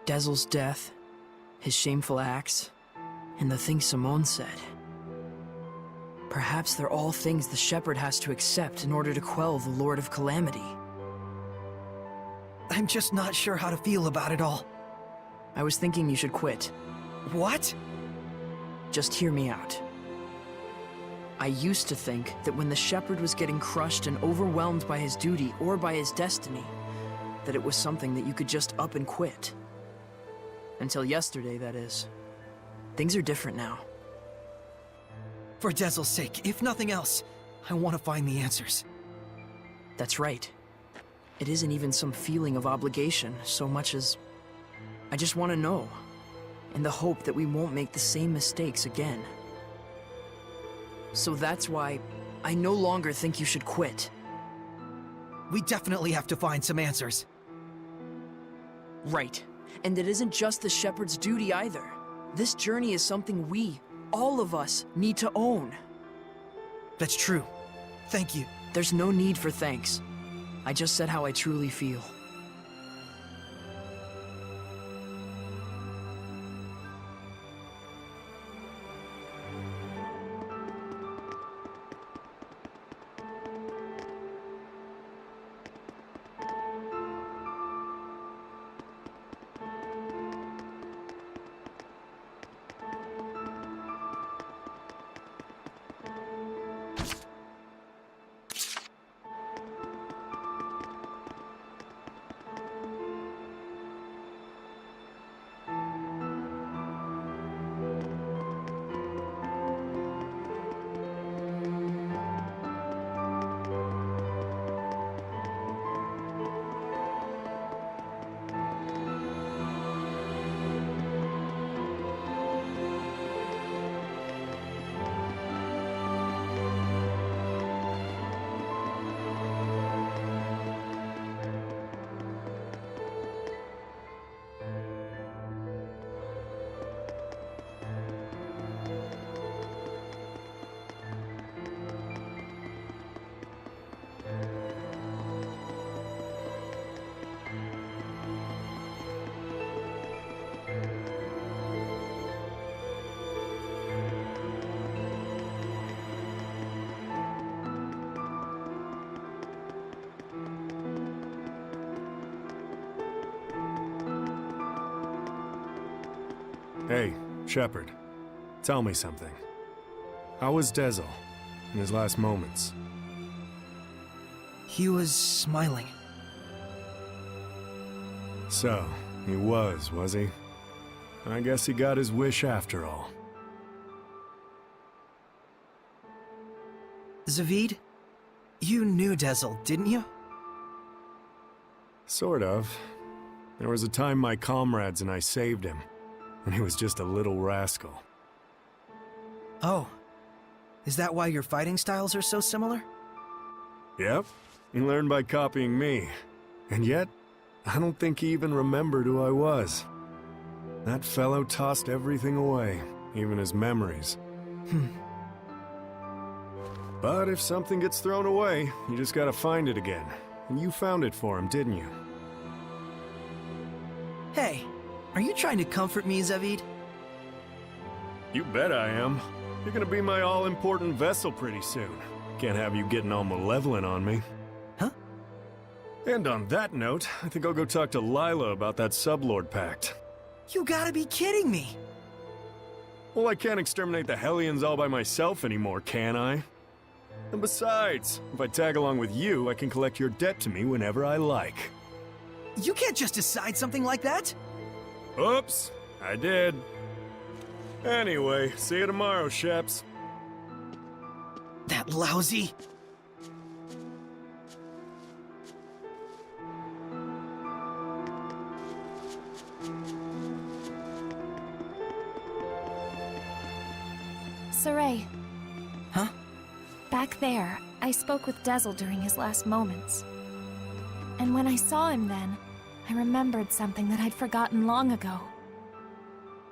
Dezel's death, his shameful acts, and the things Simone said. Perhaps they're all things the Shepherd has to accept in order to quell the Lord of Calamity. I'm just not sure how to feel about it all. I was thinking you should quit. What? Just hear me out. I used to think that when the Shepherd was getting crushed and overwhelmed by his duty or by his destiny, that it was something that you could just up and quit. Until yesterday, that is. Things are different now. For Dezel's sake, if nothing else, I want to find the answers. That's right. It isn't even some feeling of obligation so much as... I just want to know, in the hope that we won't make the same mistakes again. So that's why I no longer think you should quit. We definitely have to find some answers. Right. And it isn't just the Shepherd's duty either. This journey is something we, all of us, need to own. That's true. Thank you. There's no need for thanks. I just said how I truly feel. Hey, Shepherd. Tell me something. How was Dezel in his last moments? He was smiling. So, he was he? I guess he got his wish after all. Zaveid, you knew Dezel, didn't you? Sort of. There was a time my comrades and I saved him, and he was just a little rascal. Oh. Is that why your fighting styles are so similar? Yep. He learned by copying me. And yet, I don't think he even remembered who I was. That fellow tossed everything away, even his memories. But if something gets thrown away, you just gotta find it again. And you found it for him, didn't you? Hey, are you trying to comfort me, Zaveid? You bet I am. You're gonna be my all-important vessel pretty soon. Can't have you getting all malevolent on me. Huh? And on that note, I think I'll go talk to Lila about that Sublord Pact. You gotta be kidding me! Well, I can't exterminate the Hellions all by myself anymore, can I? And besides, if I tag along with you, I can collect your debt to me whenever I like. You can't just decide something like that! Oops, I did. Anyway, see you tomorrow, Sheps. That lousy... Saray. Huh? Back there, I spoke with Dezel during his last moments. And when I saw him then, I remembered something that I'd forgotten long ago.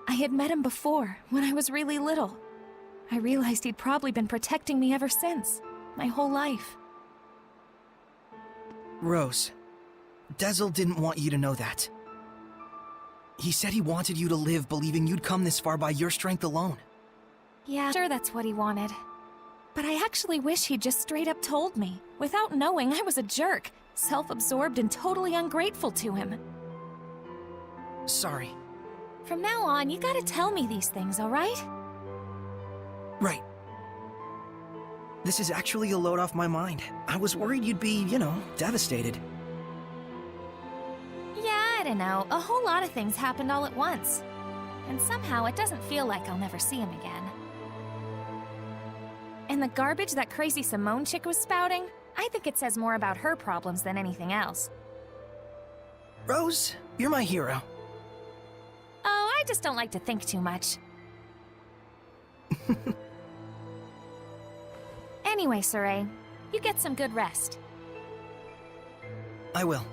I had met him before, when I was really little. I realized he'd probably been protecting me ever since, my whole life. Rose, Dezel didn't want you to know that. He said he wanted you to live believing you'd come this far by your strength alone. Yeah, sure that's what he wanted. But I actually wish he'd just straight up told me, without knowing I was a jerk, self-absorbed and totally ungrateful to him. Sorry. From now on, you gotta tell me these things, alright? Right. This is actually a load off my mind. I was worried you'd be, devastated. Yeah, I don't know. A whole lot of things happened all at once. And somehow it doesn't feel like I'll never see him again. And the garbage that crazy Simone chick was spouting, I think it says more about her problems than anything else. Rose, you're my hero. Oh, I just don't like to think too much. Anyway, Saray, you get some good rest. I will.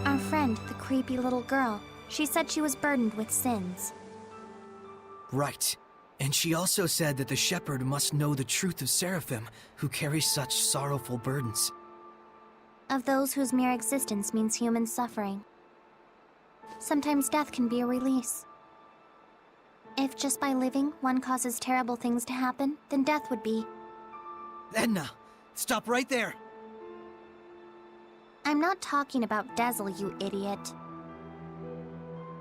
Our friend, the creepy little girl, she said she was burdened with sins. Right. And she also said that the shepherd must know the truth of Seraphim, who carry such sorrowful burdens. Of those whose mere existence means human suffering. Sometimes death can be a release. If just by living one causes terrible things to happen, then death would be. Edna, stop right there! I'm not talking about Dazzle, you idiot.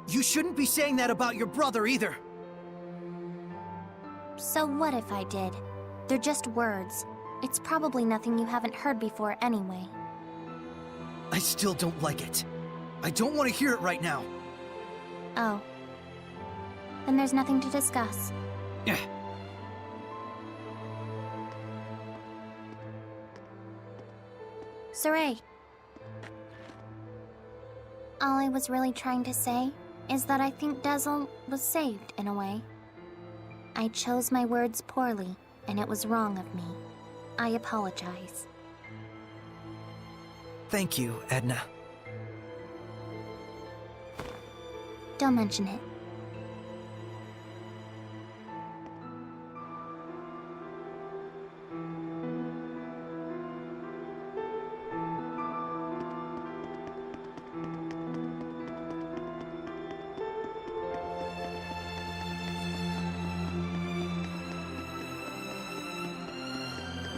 You shouldn't be saying that about your brother either! So what if I did? They're just words. It's probably nothing you haven't heard before anyway. I still don't like it. I don't want to hear it right now. Oh. Then there's nothing to discuss. Yeah. Saray. All I was really trying to say is that I think Dazzle was saved in a way. I chose my words poorly, and it was wrong of me. I apologize. Thank you, Edna. Don't mention it.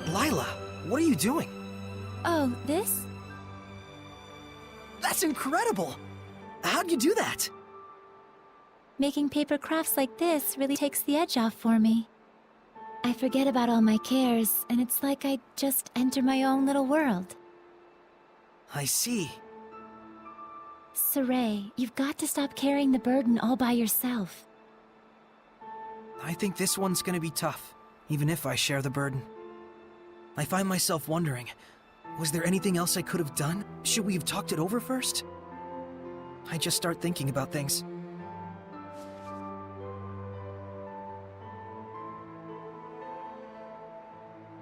Lila, what are you doing? Oh, this? That's incredible! How'd you do that? Making paper crafts like this really takes the edge off for me. I forget about all my cares, and it's like I just enter my own little world. I see. Saray, you've got to stop carrying the burden all by yourself. I think this one's gonna be tough, even if I share the burden. I find myself wondering, was there anything else I could have done? Should we have talked it over first? I just start thinking about things.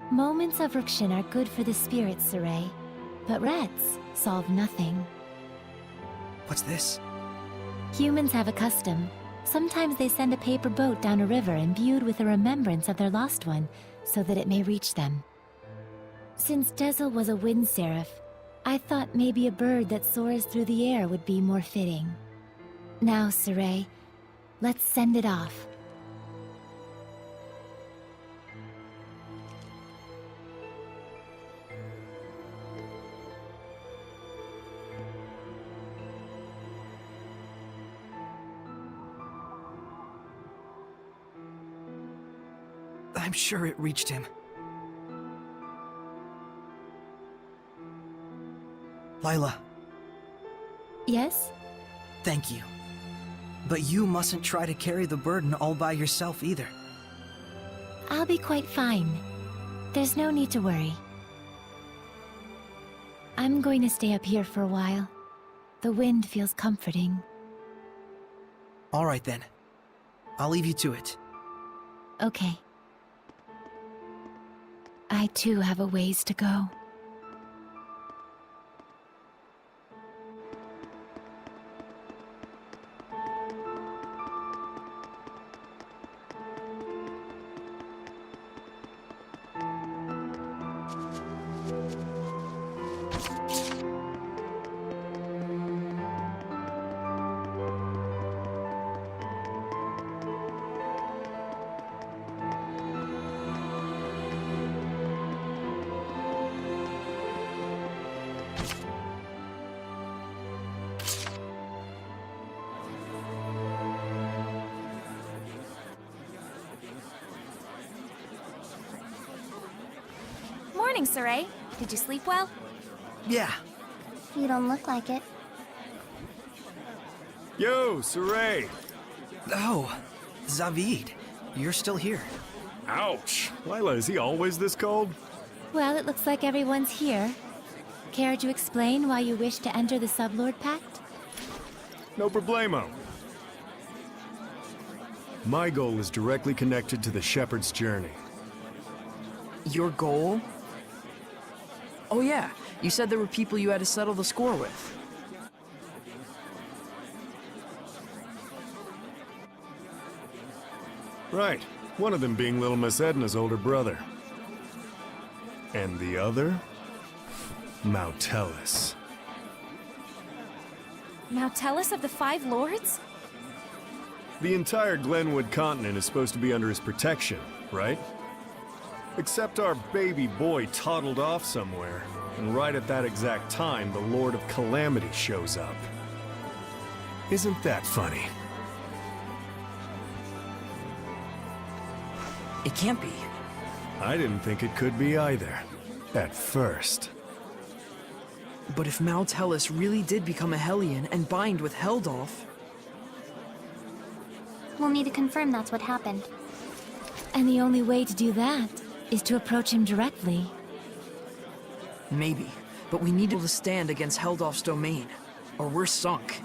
Moments of friction are good for the spirit, Saray, but regrets solve nothing. What's this? Humans have a custom. Sometimes they send a paper boat down a river imbued with a remembrance of their lost one, so that it may reach them. Since Dazzle was a wind seraph, I thought maybe a bird that soars through the air would be more fitting. Now, Saray, let's send it off. I'm sure it reached him. Lila, Yes? thank you. But you mustn't try to carry the burden all by yourself either. I'll be quite fine. There's no need to worry. I'm going to stay up here for a while. The wind feels comforting. All right then. I'll leave you to it. Okay. I too have a ways to go. Morning, Saray. Did you sleep well? Yeah. You don't look like it. Yo, Saray! Oh, Zavid, you're still here. Ouch! Lila, is he always this cold? Well, it looks like everyone's here. Care to explain why you wish to enter the Sublord Pact? No problemo. My goal is directly connected to the Shepherd's journey. Your goal? Oh yeah, you said there were people you had to settle the score with. Right. One of them being little Miss Edna's older brother. And the other? Mautellus. Mautellus of the Five Lords? The entire Glenwood continent is supposed to be under his protection, right? Except our baby boy toddled off somewhere, and right at that exact time, the Lord of Calamity shows up. Isn't that funny? It can't be. I didn't think it could be either. At first. But if Mautellus really did become a Hellion and bind with Heldolf... We'll need to confirm that's what happened. And the only way to do that is to approach him directly. Maybe, but we need to stand against Heldolf's domain, or we're sunk.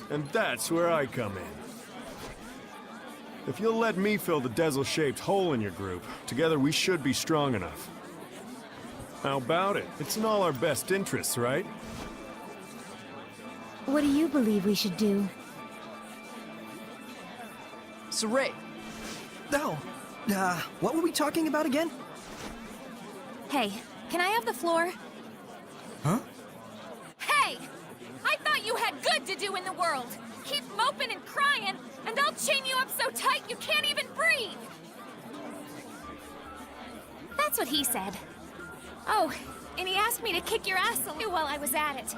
And that's where I come in. If you'll let me fill the Dezel-shaped hole in your group, together we should be strong enough. How about it? It's in all our best interests, right? What do you believe we should do? Saray, Oh, what were we talking about again? Hey, can I have the floor? Huh? Hey! I thought you had good to do in the world! Keep moping and crying, and I'll chain you up so tight you can't even breathe! That's what he said. Oh, and he asked me to kick your ass a little while I was at it.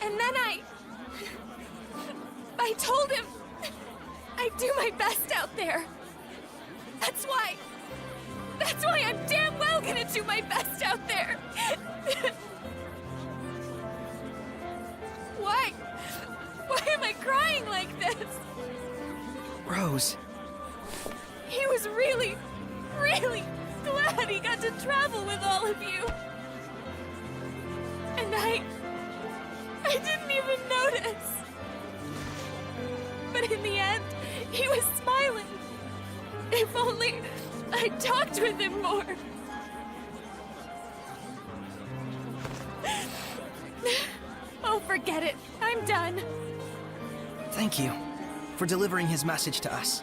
And then I told him I'd do my best out there. That's why I'm damn well gonna do my best out there. Why am I crying like this? Rose. He was really, really glad he got to travel with all of you. And I didn't even notice. But in the end, he was smiling. If only I talked with him more. Oh, forget it. I'm done. Thank you for delivering his message to us.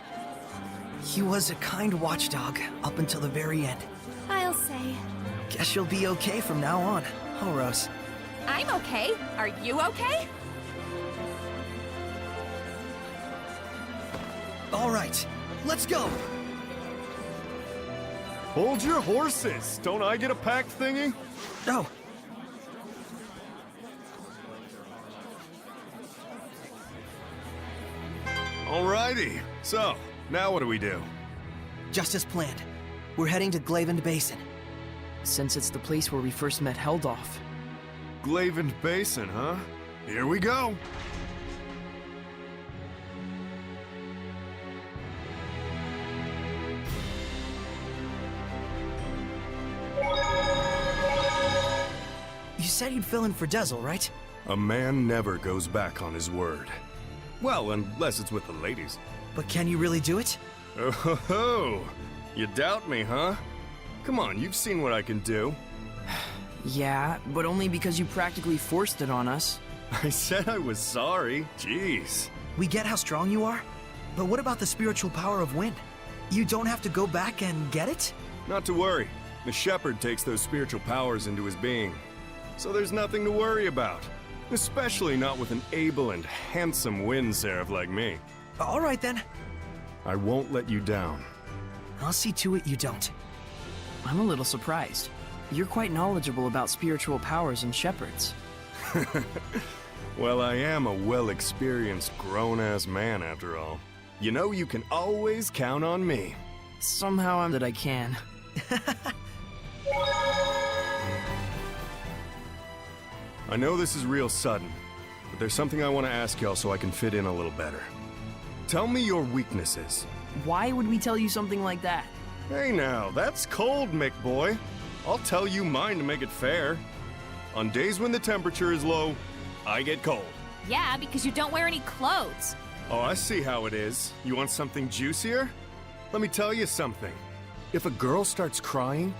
He was a kind watchdog up until the very end. I'll say. Guess you'll be okay from now on, huh, Rose? I'm okay. Are you okay? All right, let's go! Hold your horses! Don't I get a pact thingy? Oh, Alrighty. So, now what do we do? just as planned. We're heading to Glavend Basin. since it's the place where we first met Heldolf. Glavend Basin, huh? Here we go! You said you'd fill in for Dezel, right? A man never goes back on his word. Well, unless it's with the ladies. But can you really do it? Oh ho ho! You doubt me, huh? Come on, you've seen what I can do. Yeah, but only because you practically forced it on us. I said I was sorry. Jeez. We get how strong you are, but what about the spiritual power of wind? You don't have to go back and get it? Not to worry. The shepherd takes those spiritual powers into his being. So there's nothing to worry about. Especially not with an able and handsome wind seraph like me. All right then. I won't let you down. I'll see to it you don't. I'm a little surprised. You're quite knowledgeable about spiritual powers and shepherds. Well, I am a well-experienced grown-ass man after all. You know you can always count on me. Somehow I'm that I can. I know this is real sudden, but there's something I want to ask y'all so I can fit in a little better. Tell me your weaknesses. Why would we tell you something like that? Hey now, that's cold, Mick boy. I'll tell you mine to make it fair. On days when the temperature is low, I get cold. Yeah, because you don't wear any clothes. Oh, I see how it is. You want something juicier? Let me tell you something. If a girl starts crying,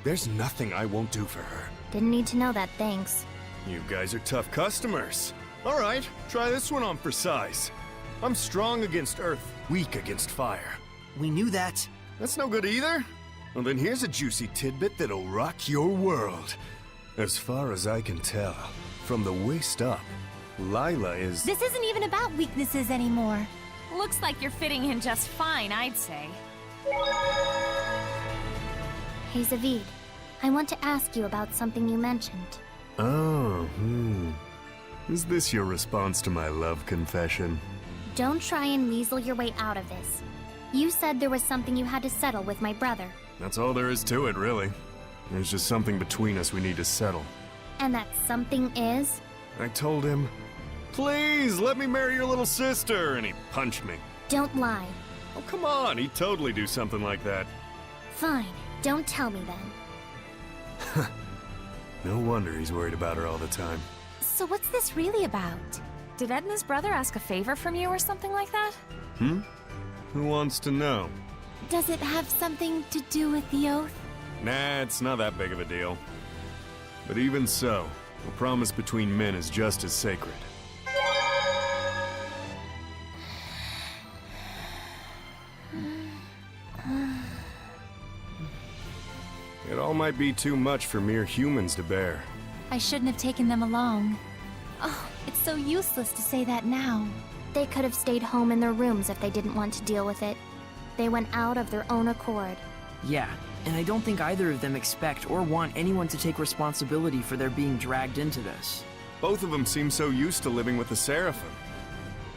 there's nothing I won't do for her. Didn't need to know that, thanks. You guys are tough customers. All right, try this one on for size. I'm strong against earth, weak against fire. We knew that. That's no good either? Well, then here's a juicy tidbit that'll rock your world. As far as I can tell, from the waist up, Lila is... This isn't even about weaknesses anymore. Looks like you're fitting in just fine, I'd say. Hey, Zavid. I want to ask you about something you mentioned. Oh, Is this your response to my love confession? Don't try and weasel your way out of this. You said there was something you had to settle with my brother. That's all there is to it, really. There's just something between us we need to settle. And that something is? I told him, please, let me marry your little sister, and he punched me. Don't lie. Oh, come on, he'd totally do something like that. Fine. Don't tell me then. No wonder he's worried about her all the time. So what's this really about? Did Edna's brother ask a favor from you or something like that? Who wants to know? Does it have something to do with the oath? Nah, it's not that big of a deal. But even so, a promise between men is just as sacred. It all might be too much for mere humans to bear. I shouldn't have taken them along. Oh, it's so useless to say that now. They could have stayed home in their rooms if they didn't want to deal with it. They went out of their own accord. Yeah, and I don't think either of them expect or want anyone to take responsibility for their being dragged into this. Both of them seem so used to living with the Seraphim.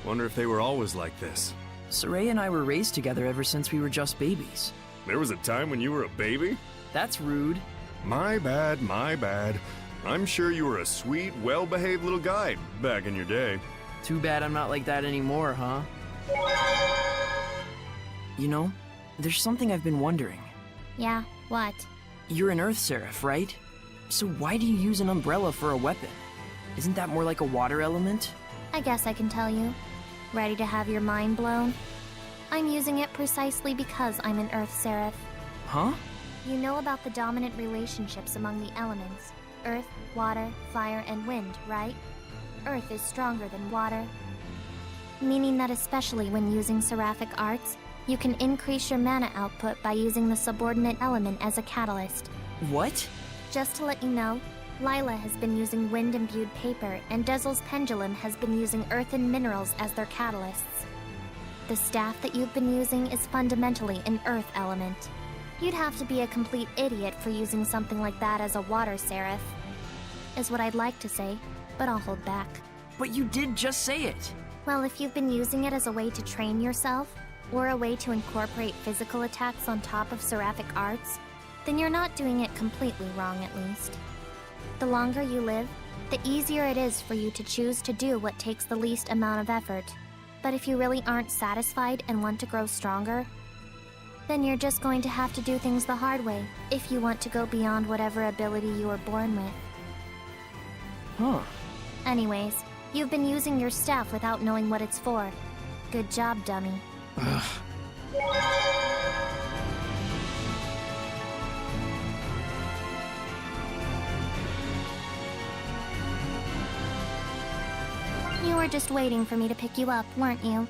Wonder if they were always like this. Saray and I were raised together ever since we were just babies. There was a time when you were a baby? That's rude. My bad, my bad. I'm sure you were a sweet, well-behaved little guy back in your day. Too bad I'm not like that anymore, huh? You know, there's something I've been wondering. Yeah, what? You're an Earth Seraph, right? So why do you use an umbrella for a weapon? Isn't that more like a water element? I guess I can tell you. Ready to have your mind blown? I'm using it precisely because I'm an Earth Seraph. Huh? You know about the dominant relationships among the elements. Earth, water, fire, and wind, right? Earth is stronger than water. Meaning that especially when using seraphic arts, you can increase your mana output by using the subordinate element as a catalyst. What? Just to let you know, Lila has been using wind-imbued paper, and Dezel's pendulum has been using earth and minerals as their catalysts. The staff that you've been using is fundamentally an earth element. You'd have to be a complete idiot for using something like that as a water seraph, is what I'd like to say, but I'll hold back. But you did just say it. Well, if you've been using it as a way to train yourself, or a way to incorporate physical attacks on top of seraphic arts, then you're not doing it completely wrong, at least. The longer you live, the easier it is for you to choose to do what takes the least amount of effort. But if you really aren't satisfied and want to grow stronger, then you're just going to have to do things the hard way if you want to go beyond whatever ability you were born with. Huh. Anyways, you've been using your staff without knowing what it's for. Good job, dummy. Ugh. You were just waiting for me to pick you up, weren't you?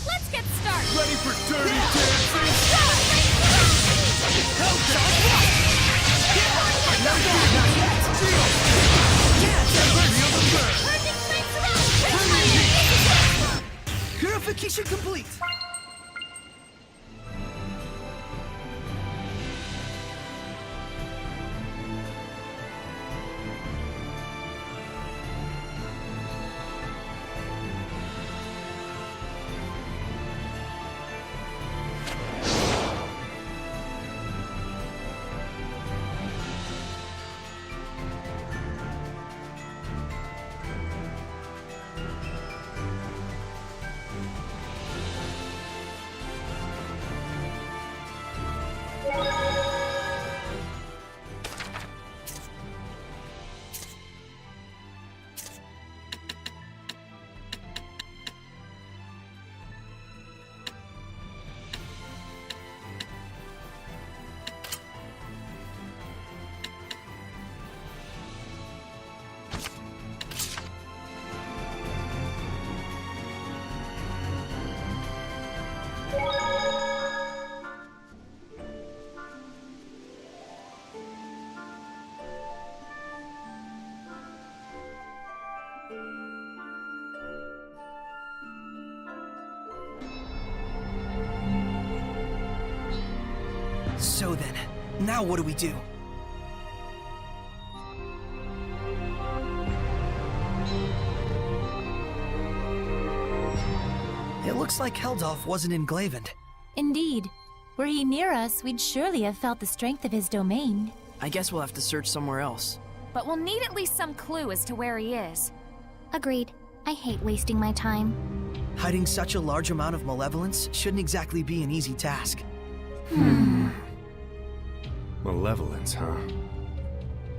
Let's get started! Ready for dirty dancing? Purification complete! So then, now what do we do? It looks like Heldolf wasn't in Glavend. Indeed. Were he near us, we'd surely have felt the strength of his domain. I guess we'll have to search somewhere else. But we'll need at least some clue as to where he is. Agreed. I hate wasting my time. Hiding such a large amount of malevolence shouldn't exactly be an easy task. Malevolence, huh?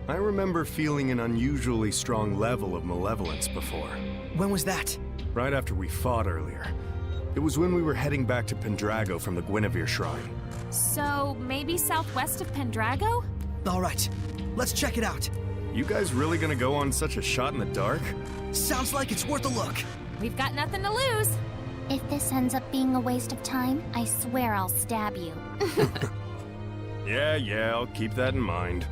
I remember feeling an unusually strong level of malevolence before. When was that? Right after we fought earlier. It was when we were heading back to Pendrago from the Guinevere Shrine. So, maybe southwest of Pendrago? Alright, let's check it out. You guys really gonna go on such a shot in the dark? Sounds like it's worth a look. We've got nothing to lose. If this ends up being a waste of time, I swear I'll stab you. Yeah, I'll keep that in mind.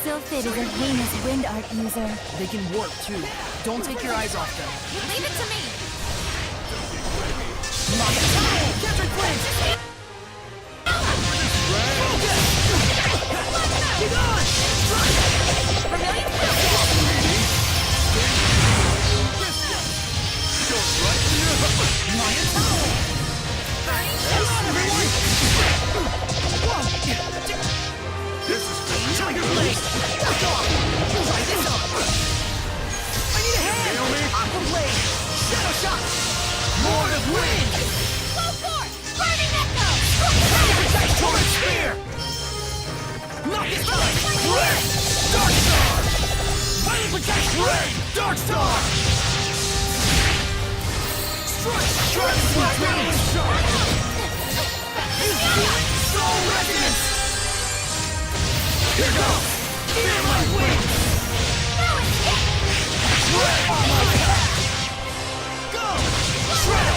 Sylphid is a heinous wind art user. They can warp too. Don't take your eyes off them. Leave it to me! Captain Flame! Keep on! Vermilion This is Tiger Blade! Duck off! Try this up! I need a hand! Aqua Blade! Shadow Shot! Lord of Wind! Full force! Burning Echo! Protect Torrent Spear! Not this time! Red! Dark Star! Violent Protect Red! Dark Star! Strike! Dragon Slash! Rattling Shark! Soul Resonance! Here goes! Feel my wings! Red on my back! Go! Shred!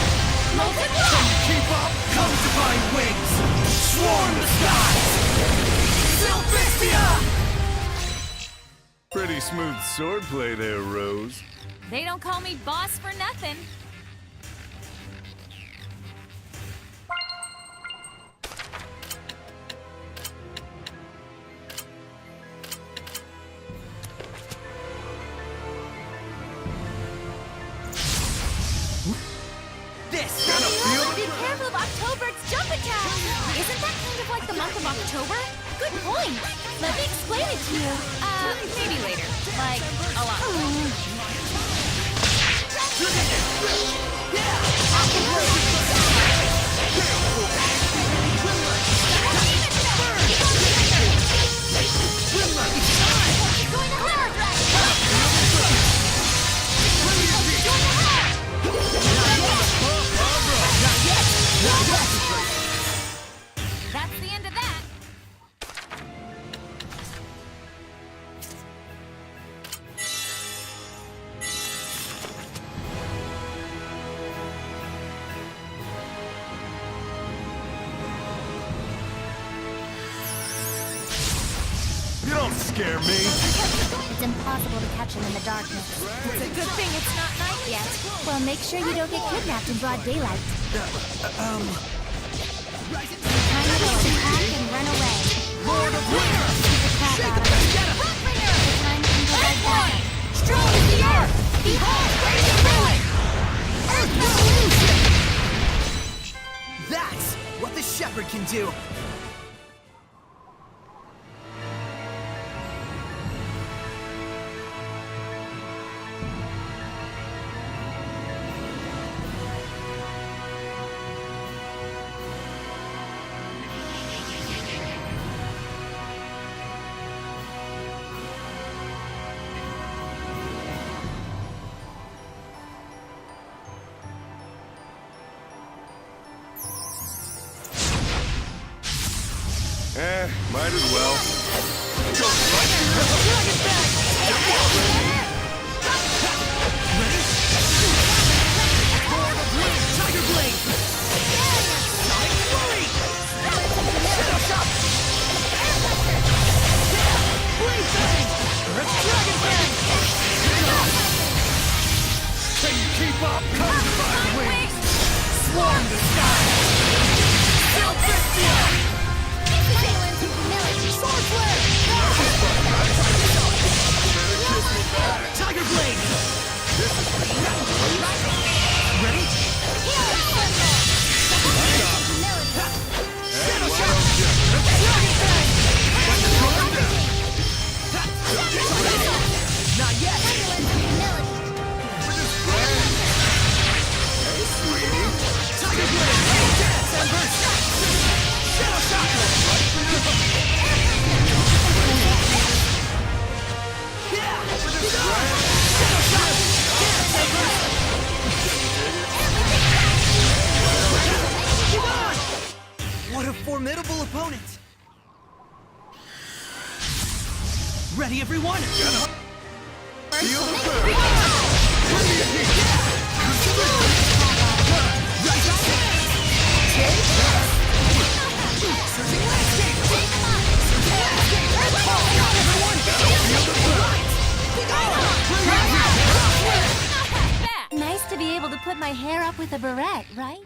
Can you keep up? Come divine wings! Swarm the skies! Zestiria! pretty smooth swordplay there, Rose. They don't call me boss for nothing. Be careful of October's jump attack! Isn't that kind of like the month of October? Good point! Let me explain it to you. Maybe later. Like, a lot. That's the end of that. You don't scare me. It's impossible to catch him in the darkness. It's a good thing it's not night yet. Well, make sure you don't get kidnapped in broad daylight. Time to go attack and run away. Lord of Winter! Keep the crap out of him. The time can go right back. Strong as the earth! Behold, raging ruin! Earth Revolution! That's what the Shepherd can do! Might as well. Tiger Blade! Sonic Flurry! Shadow Shot! Blade Bang! Dragon Bang! Can you keep up? Come to my wings! Swarm the sky! Zestiria! Sword Flare! Tiger Blade! Ready? Shadow Shot! Dragon Bang! Not yet! Tiger Blade! Dance and burst! Shadow Shot! What a formidable opponent! Ready, everyone? Feel the burn. Searching landscape! Searching landscape! Everyone! got my hair up with a barrette, right?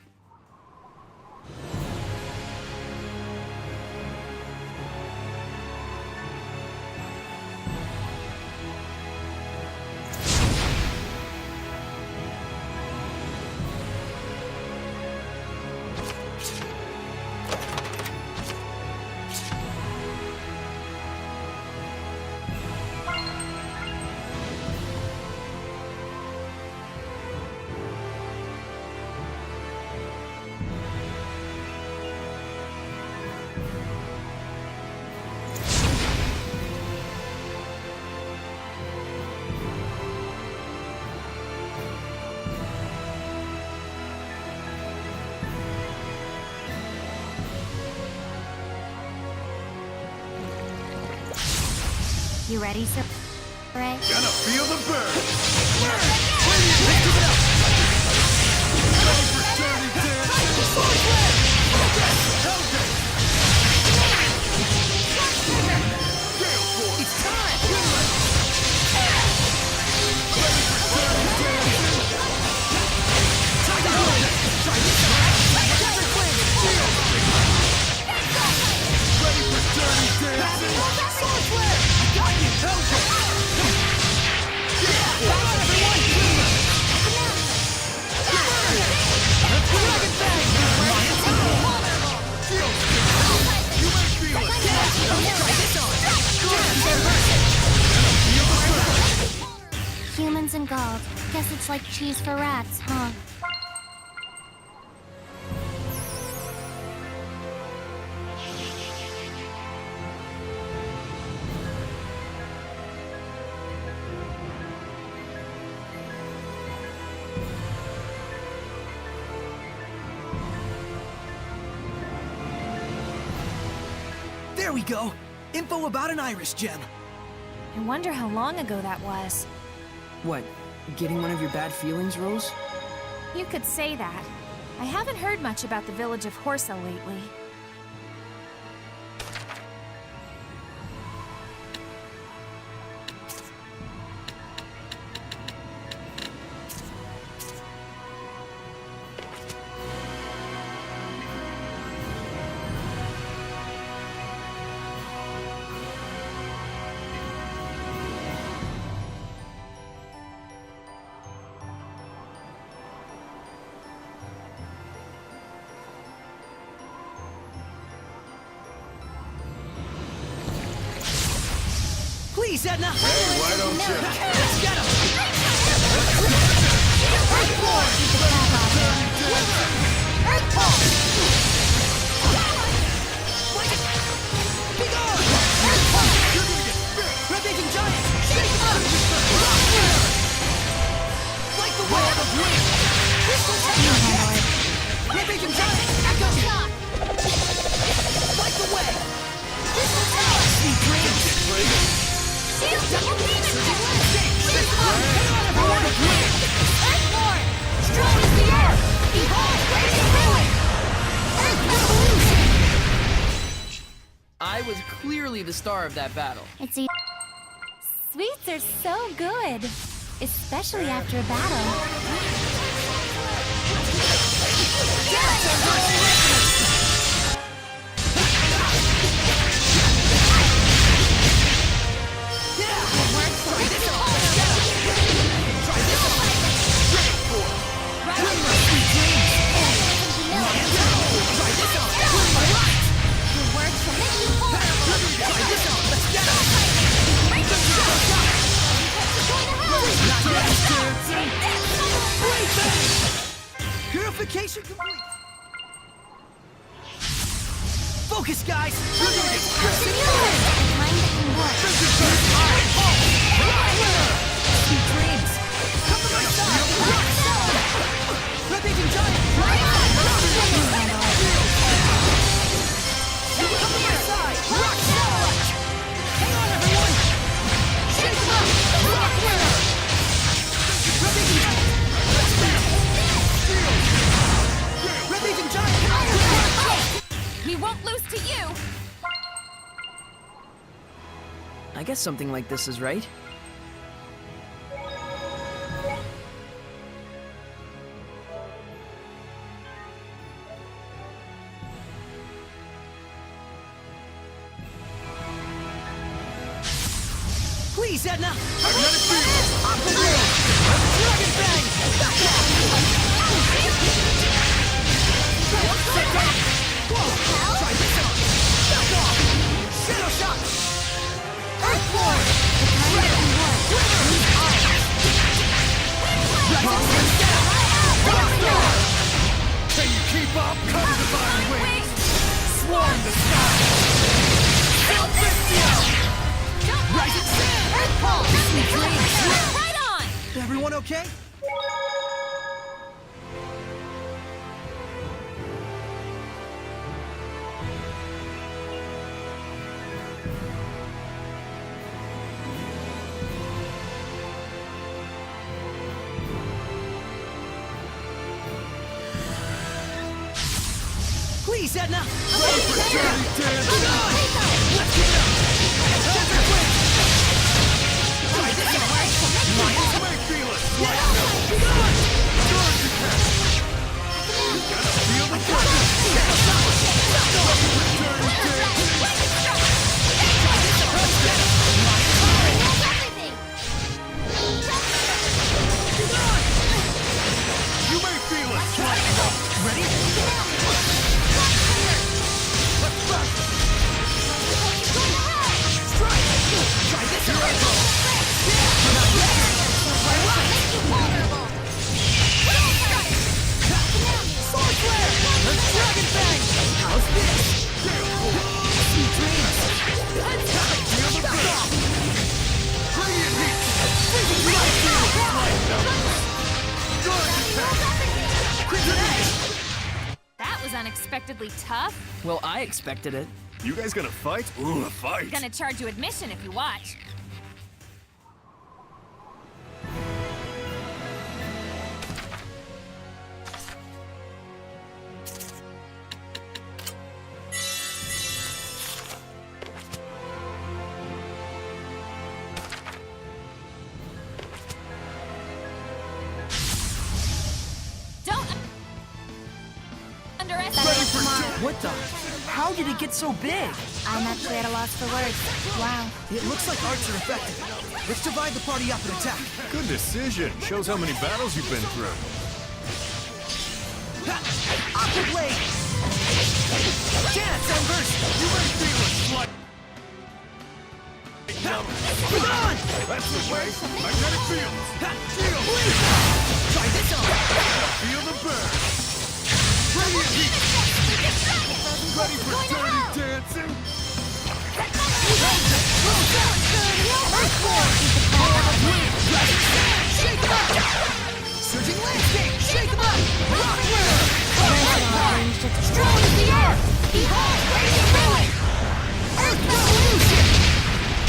You ready, sir? Ray? Gonna feel the burn! Humans and gold. Guess it's like cheese for rats, huh? There we go! Info about an iris gem. I wonder how long ago that was. What, getting one of your bad feelings, Rose? You could say that. I haven't heard much about the village of Horsa lately. Please, Edna! Hey, why don't you? Let's get him! I was clearly the star of that battle. It's Sweets are so good, especially after a battle. Purification complete! Focus, guys! Sweet dreams! Come to my side! Repeating giant! Come to my side! Rock solid! Hang on, everyone! Shake them up! Rock winner! Repeating giant! Repeating giant! We won't lose to you! I guess something like this is right. Please, Edna! Magnetic field! Aqua Blade! Dragon Bang! Whoa! Try this out! Back off! Shadow Shot! Earthborn! Dragon War! Can you keep up? Come divine wings! Swarm the sky! Zestiria! Rising Sun! Earth Pulse! Right on! Everyone okay? Please, Edna! Ready for dirty dance? Let's give it up! Desert Wind! Try this out! Lions! Make feel it! Yeah! Come on! Charge the catch! Gotta feel the pressure! Shadow Shot! Ready for dirty dance? You may feel it! Sliding up! Ready? Let's rush! Strike! Try this out! Sword Flare! Let's Dragon Bang! How's this? Sweet dreams! Feel the Back off! Radiant heat! Freezing Light! Charge the catch! Crimson Edge! That was unexpectedly tough. Well, I expected it. You guys gonna fight? Ooh, a fight! Gonna charge you admission if you watch. Don't underestimate tomorrow. What the? How did it get so big? I'm actually at a loss for words. Wow. It looks like arts are effective. Let's divide the party up and attack. Good decision. Shows how many battles you've been through. Aqua Blade! Dance, Embers! You may feel it! Slide. Come on! That's the way! Magnetic fields! Shield! Try this out! Feel the burn! Radiant heat! Ready for dirty dancing? Earthborn! Shake them up! Surging landscape! Shake them up! Rock River! Strong as the earth! Behold, radiant ruin! Earth revolution!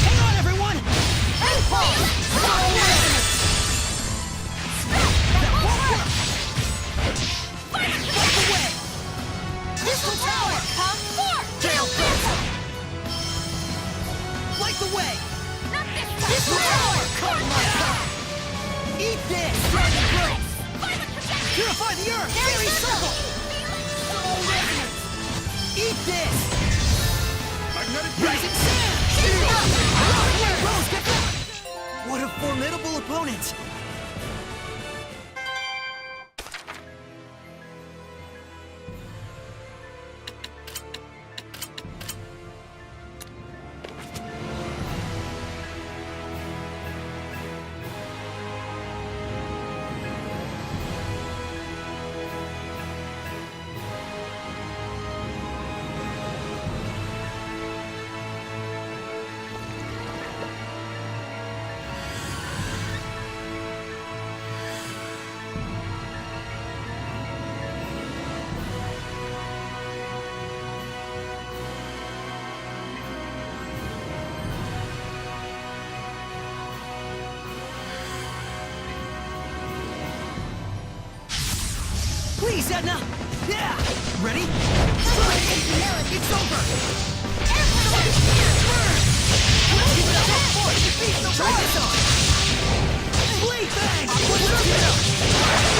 Hang on, everyone! Earth pulse! Power resonance! That won't work! Fight the way! Crystal Tower! Come forth! Tail Phantom! Light the way! Not this time! Crystal Tower! Come my power! Eat this! Dragon Growth! Purify the earth! Fairy Circle! Soul Resonance! Eat this! Magnetic Rising Sand! Shield! Rose, get back! What a formidable opponent! Please, Edna! Yeah! Ready? Strike! It's over! Burn! Let's give it up! Beat the Try this on! Blade Bang! Let's give it up!